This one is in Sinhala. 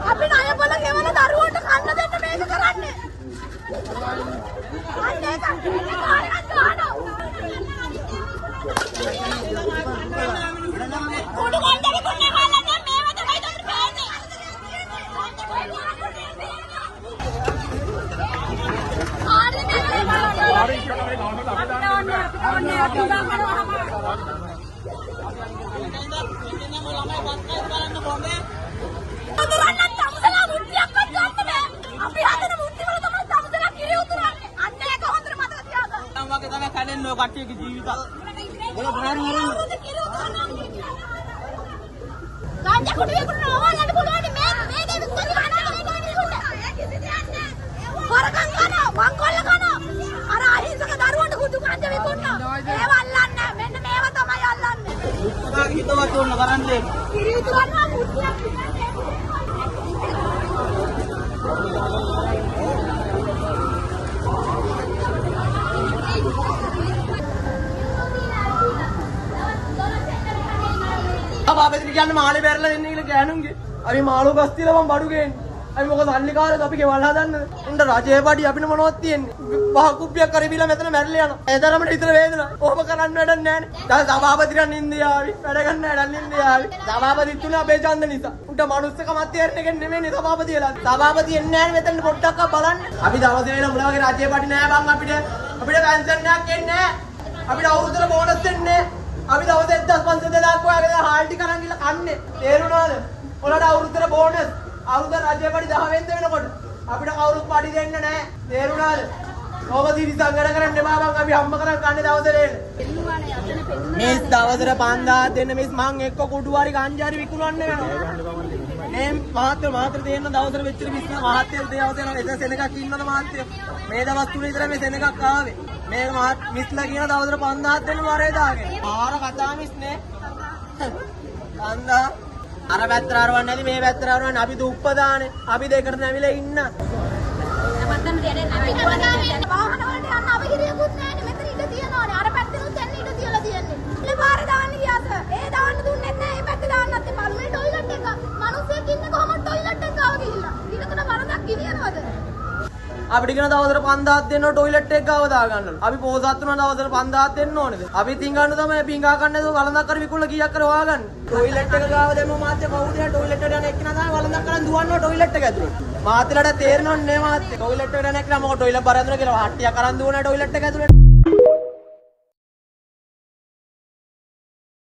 අපි ණය බල ගෙවන දරුවන්ට කන්න දෙන්න මේක කරන්නේ. අනේ කට්ටියගේ ජීවිත වල බාහිර ගාන්ජා කුඩු විකුණනවා ඔයාලට පුළුවන් මේ දේ විස්තර කරන්න හොරකම් කරනවා මංකොල්ල කරනවා අර අහිංසක දරුවන්ට කුඩු ගාන්ජා විකුණනවා ඒව අල්ලන්නේ මෙන්න මේව තමයි අල්ලන්නේ උත්සාහ හිතවත් උන්න කරන්නේ කිරි උතුරනවා මුට්ටියක් बाबा කියන්නේ මාළේ බැරලා දෙන්නේ කියලා ගෑනුන්ගේ. අපි මාළු ගස් තියලා මම බඩු ගේන්නේ. අපි මොකද සල්ලිකාරයද අපි ගෙවල් හදන්නද? උන්ට රජේ පඩි අපිට මොනවද තියෙන්නේ? වහ කුප්පියක් කරවිලා මෙතන මැරලා යනවා. ඒ තරමට විතර වේදනාවක්. ඔහොම කරන්න වැඩක් නැහැ නේ. දැන් සභාපතිරන් ඉන්දියාවි. වැඩ ගන්න වැඩක් ඉන්දියාවි. සභාපතිත් තුන අපේ ඡන්ද නිසා. උන්ට මනුස්සකමක් තේරෙන එක නෙමෙයි සභාපති වෙලා. සභාපති එන්නේ නැහැ මෙතන පොඩ්ඩක් බලන්න. අපි දවස් වෙන මුල වගේ රජේ පඩි නැහැ බං අපිට. අපිට පෙන්ෂන් එකක් එන්නේ නැහැ. අපිට අවුරුද්දට බෝනස් දෙන්නේ නැහැ. අපි දවස් 1500 දාක් ඔයාගේ හාල් ටික අරන් ගිහලා කන්නේ. තේරුණාද? ඔයාලට අවුරුද්දට බෝනස්. අවුරුද්ද රජේ පඩි 10 වෙනිද වෙනකොට අපිට කවුරුත් පඩි දෙන්නේ නැහැ. තේරුණාද? ඔබ දිවි සංගර කරන්න එපා බං අපි හම්බ කරන් කන්නේ දවසට එන්න. මේ දවසට 5000 දෙන්න මිස් මං එක්ක කුඩු හරි ගංජාරි විකුණන්න වෙනවා. මේ මාත්‍ර දෙන්න දවසට වෙච්ච මිස් මහත්ය දවස් යනවා. එතන සෙනගක් ඉන්නවද මහත්ය? මේ දවස් තුනේ විතර මේ සෙනගක් ආවේ. මේ මිස්ලා කියන දවසට 5000 දෙන්න වරේ දාගෙන. ආර කතා මිස් නේ. 5000 අර පැත්තට ආරවන්නේ නැති මේ පැත්තට ආරවන්නේ අපි දුප්පදානේ. අපි දෙකට නැවිලා ඉන්න. මත්තන් දෙන්නේ අපි කරන්නේ වාහන වලට යන්න අවහිරියකුත් නැහැ මෙතන ඉඳ තියනවානේ. අර පැත්තෙනුත් යන්න ඉඳ තියලා තියන්නේ. ඉතින් පාරේ දාන්න ගියාද? ඒ දාන්න දුන්නෙත් නැහැ. මේ පැත්තේ දාන්නත් එපා. මේ ටොයිලට් එක. මිනිස්සෙක් ඉන්නේ කොහොමද ටොයිලට් එක ගාව ගිහිල්ලා? ඊටතන වරදක් ගිනියනවද? අපිට කියන දවසට 5000 දෙන්න ටොයිලට් එක ගාව දා ගන්නලු. අපි පොසත් වුණා දවසට 5000 දෙන්න ඕනේද? අපි තින්ගන්න තමයි පිංගා කන්නේ වළඳක් කර විකුණලා කීයක් කර හොයාගන්න. ටොයිලට් එක ගාව දෙමු මාත්‍ය කවුද ටොයිලට් එකට යන එක්කන තමයි වළඳක් කරන් දුවන්නවා ටොයිලට් එක ඇතුළට. මාත්‍යලට තේරෙනවන්නේ මාත්‍ය. ටොයිලට් එකට යන එක්කන මොකද ටොයිලට් බර ඇතුළට කියලා හට්ටියක් කරන් දුවන ටොයිලට් එක ඇතුළට.